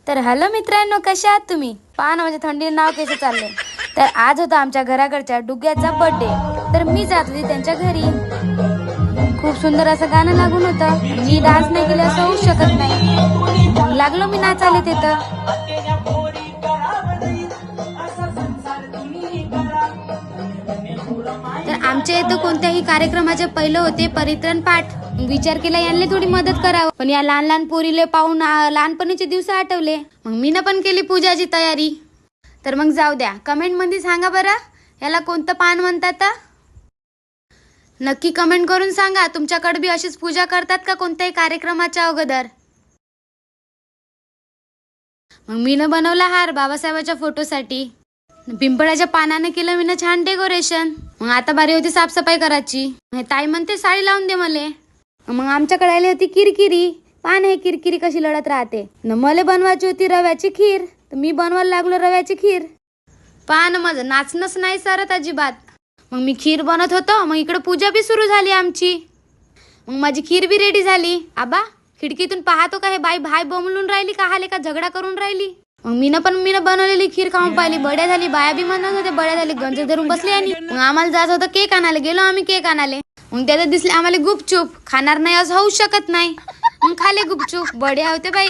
तर हॅलो मित्रांनो, कशा आहात तुम्ही? पहा ना, माझ्या थंडीने नाव कसं चाललंय. तर आज होता आमच्या घराकडच्या डुग्याचा बर्थडे. तर मी जात होती त्यांच्या घरी. खूप सुंदर असं गाणं लागून होतं. मी डान्स नाही केलं असं होऊच शकत नाही. मग लागलो मी नाचायला तिथं. तर आमच्या इथं कोणत्याही कार्यक्रमाचे पहिलं होते परित्रण पाठ. विचार केला यांना थोडी मदत करावं, पण या लहान लहान पोरीले पाहून लहानपणीचे दिवस आठवले. मग मीनं पण केली पूजाची तयारी. तर मग जाऊ द्या, कमेंट मध्ये सांगा बरं याला कोणतं पान म्हणतात. नक्की कमेंट करून सांगा, तुमच्याकडे बी अशीच पूजा करतात का कोणत्याही कार्यक्रमाच्या अगोदर. मग मीनं बनवला हार बाबासाहेबाच्या फोटोसाठी. पिंपळाच्या पानाने केलं मीनं छान डेकोरेशन. मग आता बारी होती साफसफाई करायची. ताई म्हणते साडी लावून दे मले. मग आमच्याकडे आली होती किरकिरी. पान हे किरकिरी कशी लढत राहते. मला बनवायची होती रव्याची खीर, तर मी बनवायला लागलो रव्याची खीर. पान माझं नाचणंच नाही सरत अजिबात. मग मी खीर बनत होतो, मग इकडे पूजा बी सुरू झाली आमची. मग माझी खीर बी रेडी झाली. आबा खिडकीतून पाहतो का हे बाई भाई बोंबलून राहिली का, हाले का झगडा करून राहिली. मग मीनं बनवलेली खीर खाऊन पाहिली. बड्या झाली, बाया बी म्हणत होते बड्या झाली, गंज धरून बसली. आणि मग आम्हाला जायचं होतं केक आणायला. गेलो आम्ही केक आणायला. मग त्याच्यात दिसले आम्हाला गुपचूप. खाणार नाही असं होऊ शकत नाही. मग खाले गुपचूप. बड्या होते बाई.